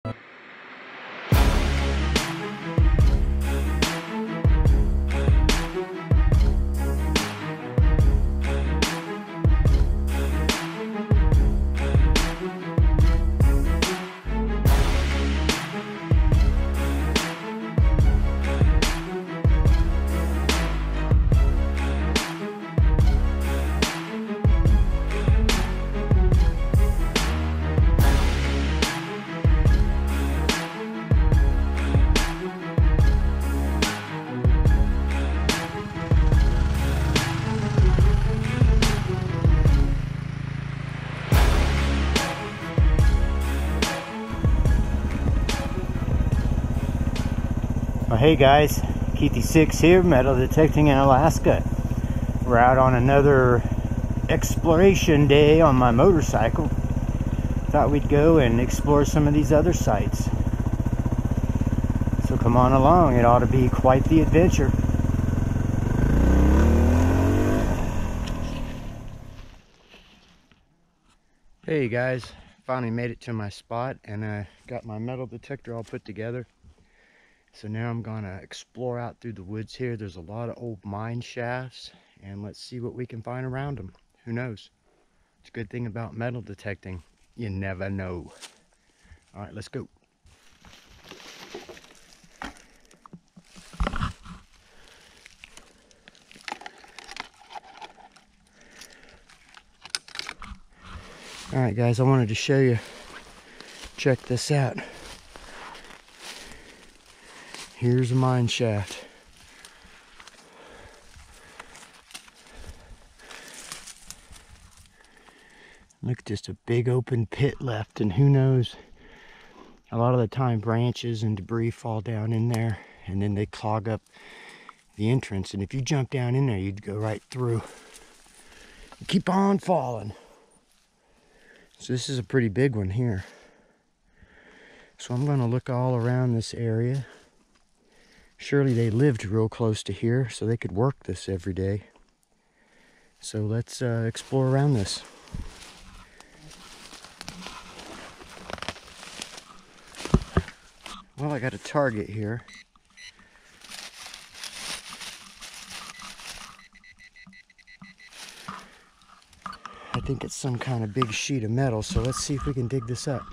Well, hey guys, Keithy6 here, metal detecting in Alaska. We're out on another exploration day on my motorcycle. Thought we'd go and explore some of these other sites. So come on along, it ought to be quite the adventure. Hey guys, finally made it to my spot and I got my metal detector all put together. So now I'm gonna explore out through the woods here. There's a lot of old mine shafts and let's see what we can find around them. Who knows? It's a good thing about metal detecting. You never know. All right, let's go. All right guys, I wanted to show you, check this out. Here's a mine shaft. Look, just a big open pit left, and who knows, a lot of the time branches and debris fall down in there and then they clog up the entrance, and if you jump down in there you'd go right through. You keep on falling. So this is a pretty big one here. So I'm going to look all around this area. Surely they lived real close to here, so they could work this every day. So let's explore around this. Well, I got a target here. I think it's some kind of big sheet of metal, so let's see if we can dig this up.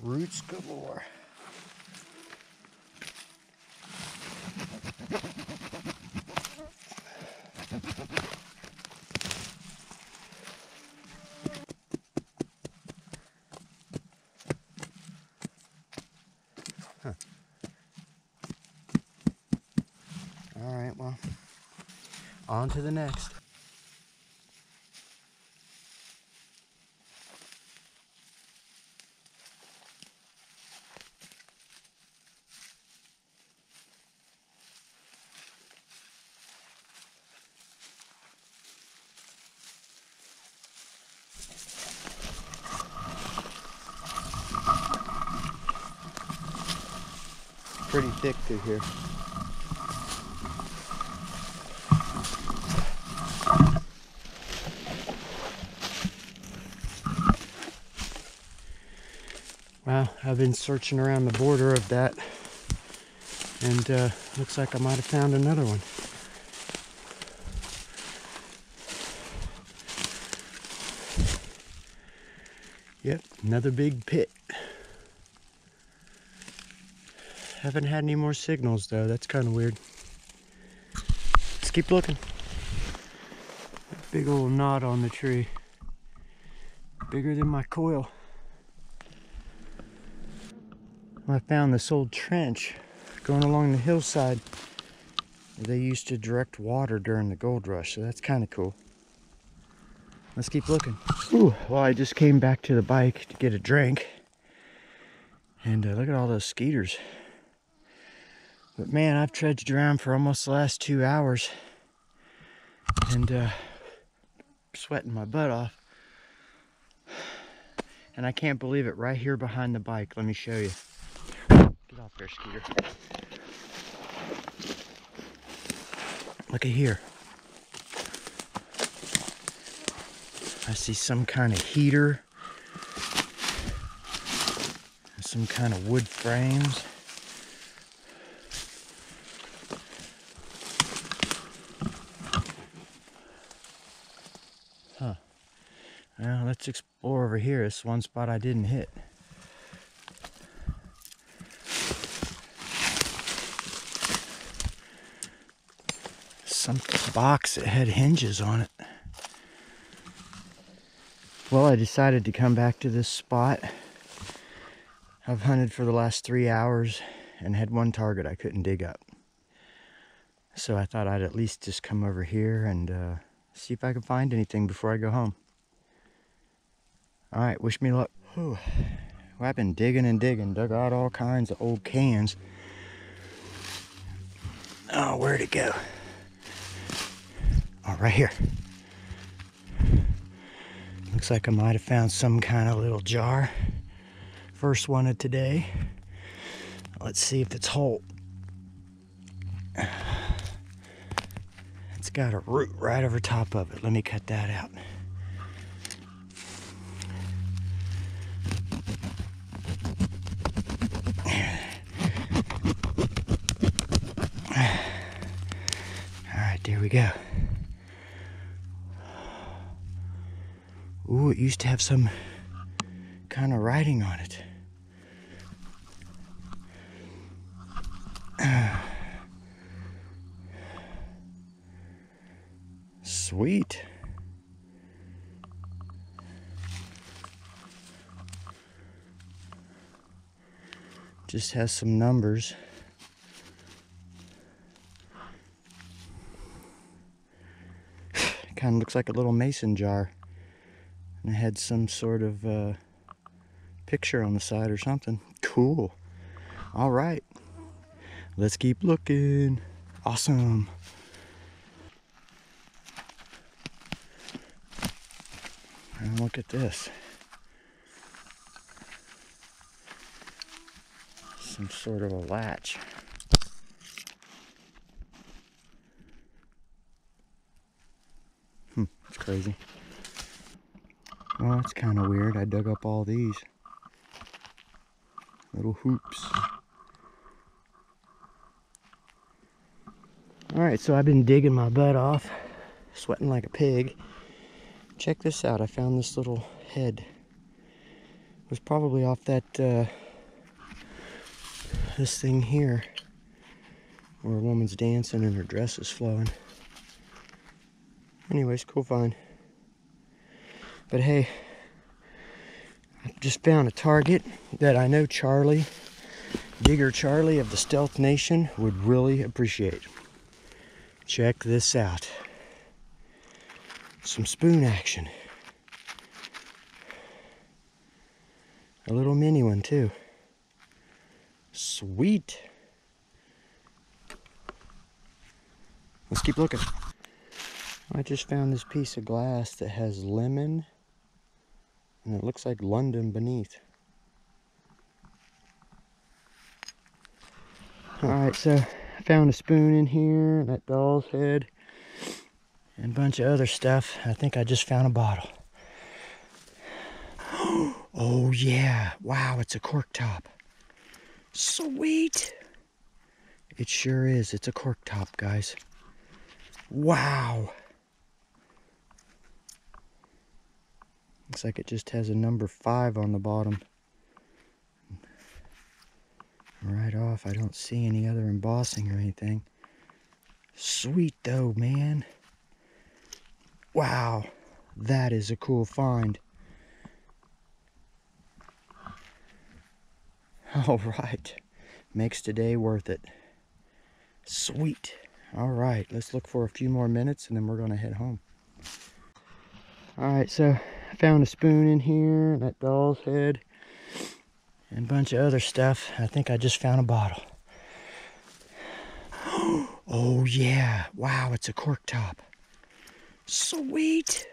Roots galore. Huh. All right, well, on to the next. Pretty thick through here. Well, I've been searching around the border of that, and looks like I might have found another one. Yep, another big pit. Haven't had any more signals though, that's kind of weird. Let's keep looking. Big old knot on the tree. Bigger than my coil. I found this old trench going along the hillside where they used to direct water during the gold rush, so that's kind of cool. Let's keep looking. Ooh, well, I just came back to the bike to get a drink, and look at all those skeeters. But man, I've trudged around for almost the last 2 hours and sweating my butt off. And I can't believe it, right here behind the bike. Let me show you. Get off there, Skeeter. Look at here. I see some kind of heater. Some kind of wood frames. Huh. Well, let's explore over here. It's one spot I didn't hit. Some box that had hinges on it. Well, I decided to come back to this spot. I've hunted for the last 3 hours and had one target I couldn't dig up. So I thought I'd at least just come over here and see if I can find anything before I go home. All right, wish me luck. Whew. Well, I've been digging and digging, dug out all kinds of old cans. Oh, where'd it go? Oh, right here. Looks like I might have found some kind of little jar. First one of today. Let's see if it's whole. It's got a root right over top of it. Let me cut that out. All right, there we go. Ooh, it used to have some kind of writing on it. Sweet. Just has some numbers. Kind of looks like a little mason jar. And it had some sort of picture on the side or something. Cool. All right. Let's keep looking. Awesome. And look at this. Some sort of a latch. It's crazy. Well, it's kind of weird. I dug up all these little hoops. Alright, so I've been digging my butt off, sweating like a pig. Check this out. I found this little head. It was probably off that, this thing here, where a woman's dancing and her dress is flowing. Anyways, cool find. But hey, I just found a target that I know Charlie, Digger Charlie of the Stealth Nation, would really appreciate. Check this out. Some spoon action. A little mini one too. Sweet. Let's keep looking. I just found this piece of glass that has lemon, and it looks like London beneath. Alright, so I found a spoon in here, that doll's head, and a bunch of other stuff. I think I just found a bottle. Oh yeah, wow, it's a cork top. Sweet. It sure is, it's a cork top, guys. Wow. Looks like it just has a number 5 on the bottom. Right off, I don't see any other embossing or anything. Sweet though, man. Wow, that is a cool find. All right, makes today worth it. Sweet. All right, let's look for a few more minutes and then we're gonna head home. All right, so I found a spoon in here, that doll's head, and a bunch of other stuff. I think I just found a bottle. Oh yeah, wow, it's a cork top. Sweet.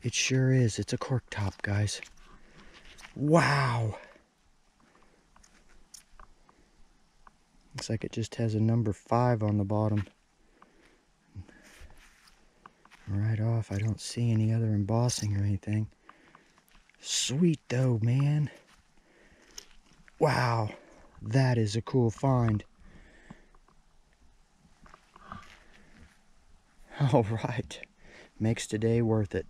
It sure is, it's a cork top, guys. Wow. Looks like it just has a number 5 on the bottom. Right off, I don't see any other embossing or anything. Sweet though, man. Wow, that is a cool find. All right, makes today worth it.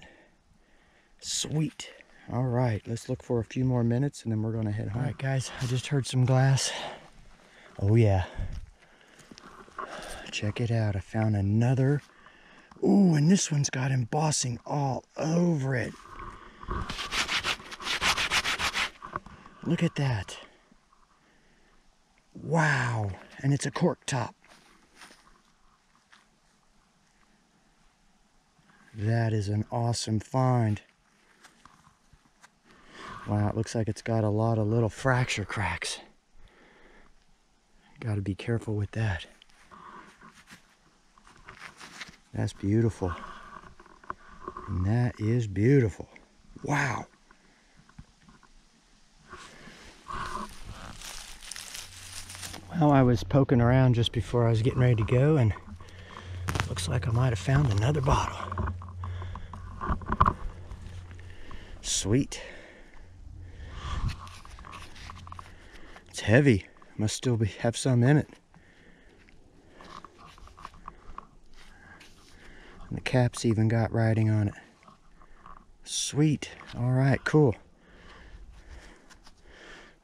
Sweet. All right, let's look for a few more minutes and then we're gonna head home. All right, guys, I just heard some glass. Oh yeah. Check it out, I found another. Ooh, and this one's got embossing all over it. Look at that. Wow, and it's a cork top. That is an awesome find. Wow, it looks like it's got a lot of little fracture cracks. Got to be careful with that. That's beautiful. And that is beautiful. Wow. Well, I was poking around just before I was getting ready to go, and looks like I might have found another bottle. Sweet. It's heavy. Must still have some in it. And the cap's even got writing on it. Sweet. All right, cool.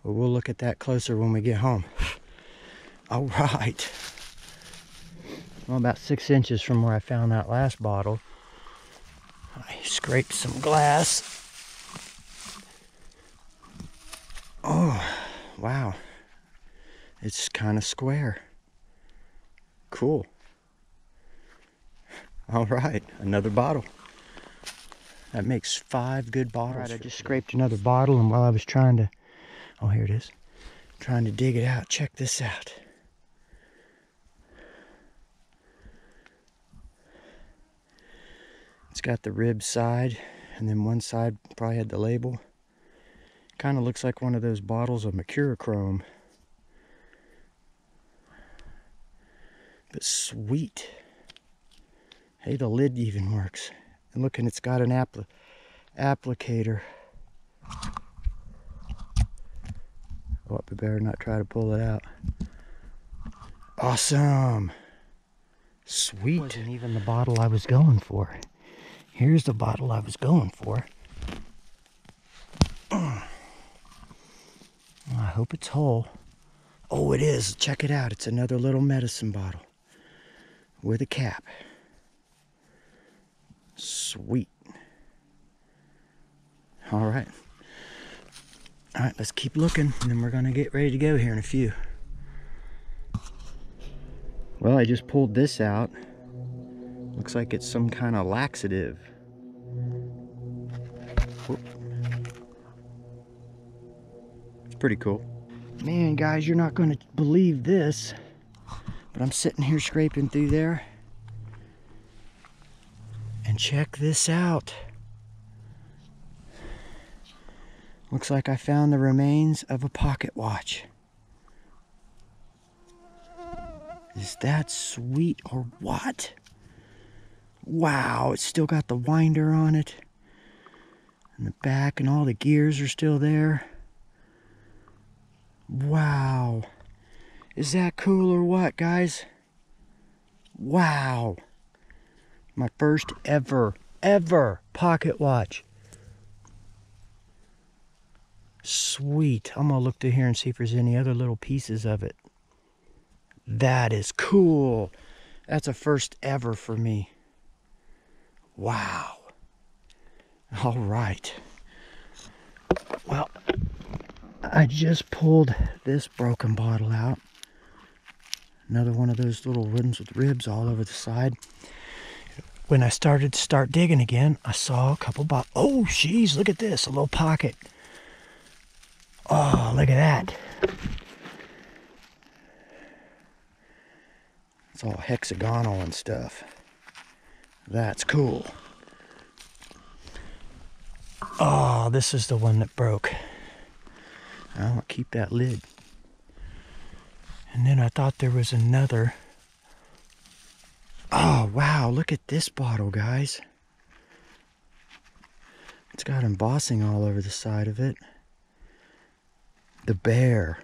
Well, we'll look at that closer when we get home. All right. Well, about 6 inches from where I found that last bottle, I scraped some glass. Oh, wow. It's kind of square. Cool. All right, another bottle. That makes 5 good bottles. All right, I just scraped another bottle, and while I was trying to, oh, here it is, trying to dig it out, check this out. It's got the rib side, and then one side probably had the label. Kind of looks like one of those bottles of mercurochrome. But sweet. Hey, the lid even works. And look, and it's got an applicator. Oh, I better not try to pull it out. Awesome. Sweet. Wasn't even the bottle I was going for. Here's the bottle I was going for. I hope it's whole. Oh, it is. Check it out. It's another little medicine bottle with a cap. Sweet. All right. All right, let's keep looking, and then we're going to get ready to go here in a few. Well, I just pulled this out. Looks like it's some kind of laxative. Whoop. It's pretty cool. Man, guys, you're not going to believe this, but I'm sitting here scraping through there, and check this out. Looks like I found the remains of a pocket watch. Is that sweet or what? Wow, it's still got the winder on it. And the back and all the gears are still there. Wow. Is that cool or what, guys? Wow. My first ever pocket watch. Sweet. I'm gonna look through here and see if there's any other little pieces of it. That is cool. That's a first ever for me. Wow. All right. Well, I just pulled this broken bottle out. Another one of those little ones with ribs all over the side. When I started to digging again, I saw a couple bottles. Oh, jeez, look at this, a little pocket. Oh, look at that. It's all hexagonal and stuff. That's cool. Oh, this is the one that broke. I'll keep that lid. And then I thought there was another. Oh, wow, look at this bottle, guys. It's got embossing all over the side of it. The bear.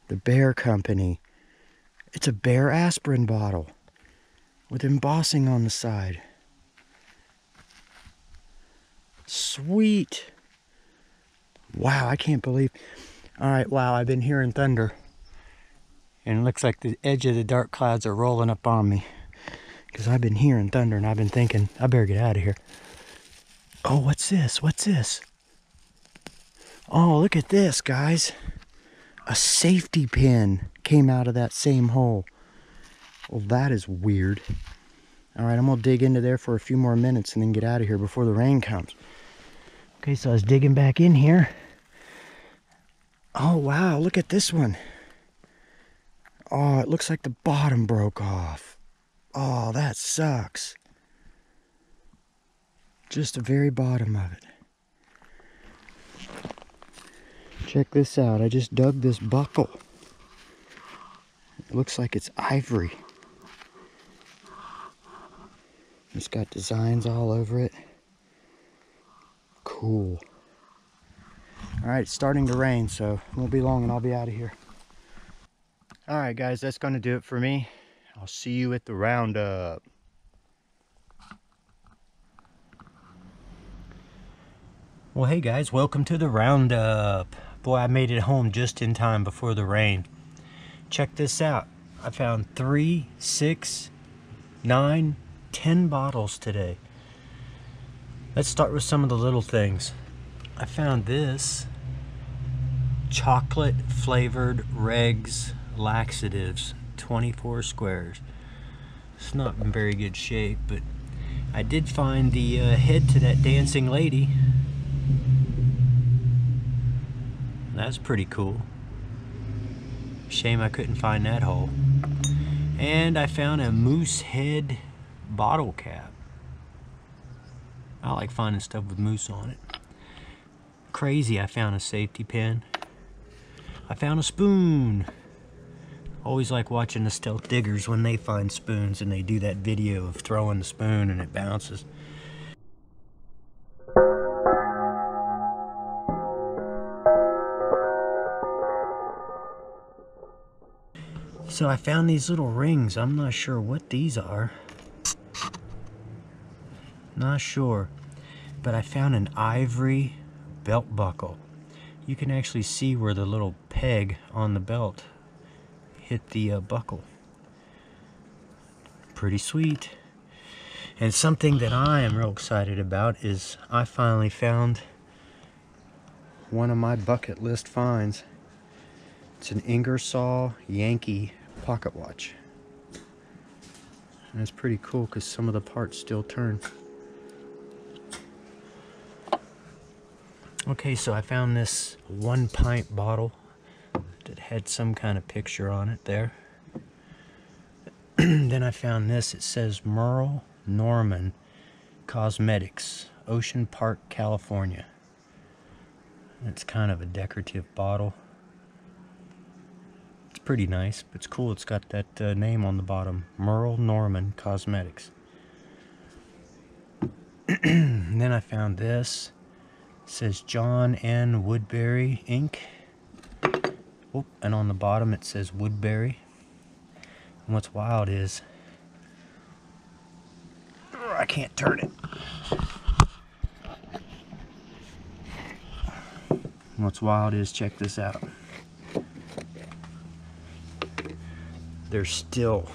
The Bear Company. It's a Bear aspirin bottle with embossing on the side. Sweet. Wow, I can't believe. All right, wow, I've been hearing thunder. And it looks like the edge of the dark clouds are rolling up on me. Because I've been hearing thunder and I've been thinking, I better get out of here. Oh, what's this? What's this? Oh, look at this, guys. A safety pin came out of that same hole. Well, that is weird. All right, I'm gonna dig into there for a few more minutes and then get out of here before the rain comes. Okay, so I was digging back in here. Oh, wow, look at this one. Oh, it looks like the bottom broke off. Oh, that sucks. Just the very bottom of it. Check this out. I just dug this buckle. It looks like it's ivory. It's got designs all over it. Cool. All right, it's starting to rain, so it won't be long and I'll be out of here. All right, guys, that's going to do it for me. I'll see you at the roundup. Well, hey guys, welcome to the roundup. Boy, I made it home just in time before the rain. Check this out. I found 3, 6, 9, 10 bottles today. Let's start with some of the little things. I found this chocolate flavored Regs laxatives, 24 squares. It's not in very good shape, but I did find the head to that dancing lady. That's pretty cool. Shame I couldn't find that hole. And I found a moose head bottle cap. I like finding stuff with moose on it. Crazy, I found a safety pin. I found a spoon. Always like watching the stealth diggers when they find spoons and they do that video of throwing the spoon and it bounces. So I found these little rings. I'm not sure what these are. Not sure. But I found an ivory belt buckle. You can actually see where the little peg on the belt hit the buckle. Pretty sweet. And something that I am real excited about is I finally found one of my bucket list finds. It's an Ingersoll Yankee pocket watch. And it's pretty cool because some of the parts still turn. Okay, so I found this 1 pint bottle that had some kind of picture on it there. Then I found this. It says Merle Norman Cosmetics, Ocean Park, California. It's kind of a decorative bottle. It's pretty nice, but it's cool. It's got that name on the bottom, Merle Norman Cosmetics. And then I found this. It says John N. Woodbury Inc. Oh, and on the bottom it says Woodbury. And what's wild is I can't turn it. What's wild is, check this out. There's still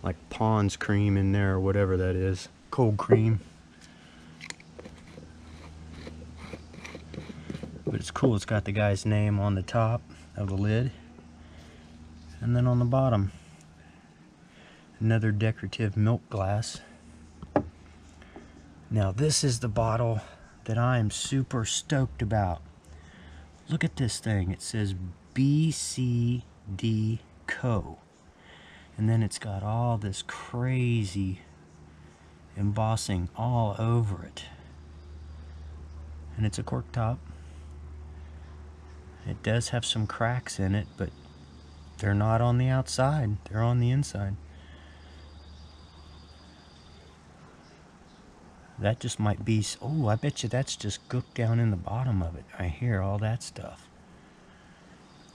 like Pond's cream in there or whatever that is. Cold cream. But it's cool. It's got the guy's name on the top of the lid. And then on the bottom, another decorative milk glass. Now this is the bottle that I am super stoked about. Look at this thing. It says BCD Co. And then it's got all this crazy embossing all over it. and it's a cork top. It does have some cracks in it, but they're not on the outside, they're on the inside. That just might be, oh, I bet you that's just gooked down in the bottom of it. I hear all that stuff.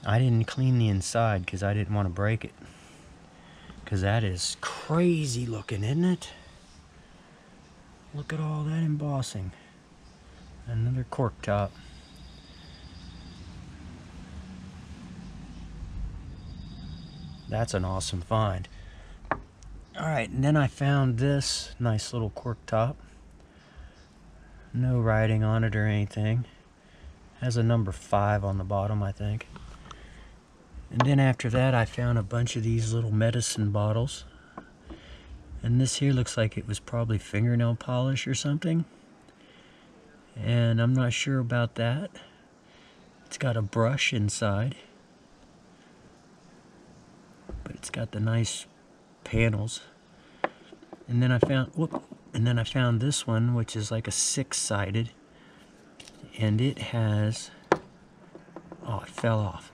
I didn't clean the inside because I didn't want to break it. Because that is crazy looking, isn't it? Look at all that embossing. Another cork top. That's an awesome find. Alright, and then I found this nice little cork top. No writing on it or anything. Has a number 5 on the bottom, I think. And then after that I found a bunch of these little medicine bottles. And this here looks like it was probably fingernail polish or something. And I'm not sure about that. It's got a brush inside. But it's got the nice panels. And then I found this one, which is like a 6-sided, and it has, oh, it fell off.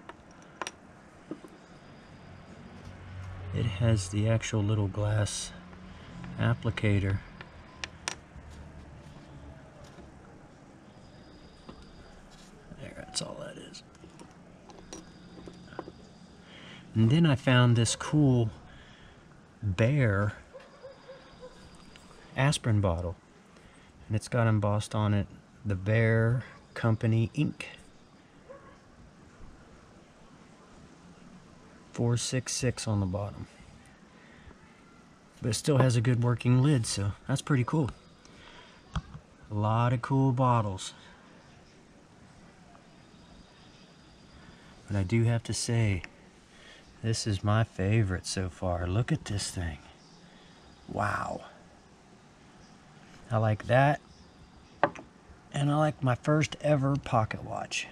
It has the actual little glass applicator. There, that's all that is. And then I found this cool bear aspirin bottle, and it's got embossed on it the Bear Company ink. 466 on the bottom, but it still has a good working lid, so that's pretty cool. A lot of cool bottles, but I do have to say this is my favorite so far. Look at this thing. Wow. I like that, and I like my first ever pocket watch.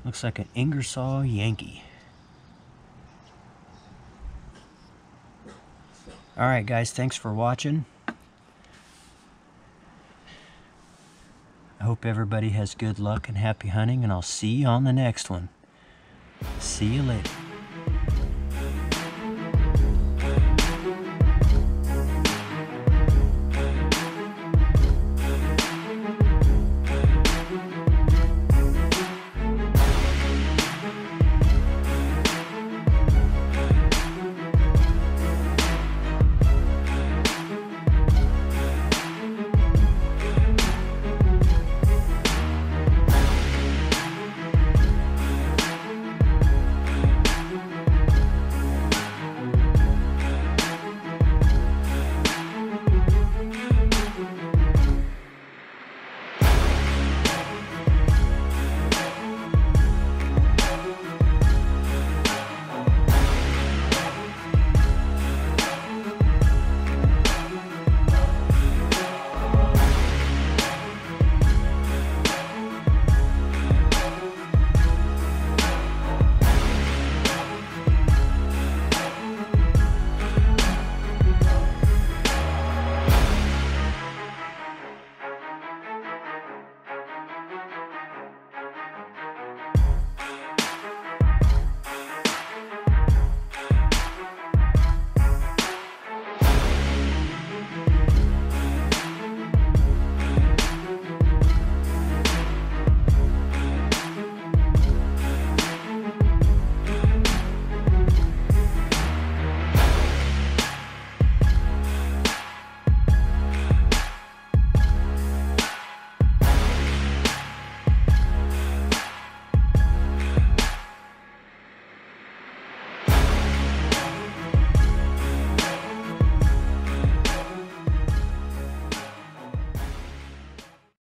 Looks like an Ingersoll Yankee. Alright guys, thanks for watching. I hope everybody has good luck and happy hunting, and I'll see you on the next one. See you later.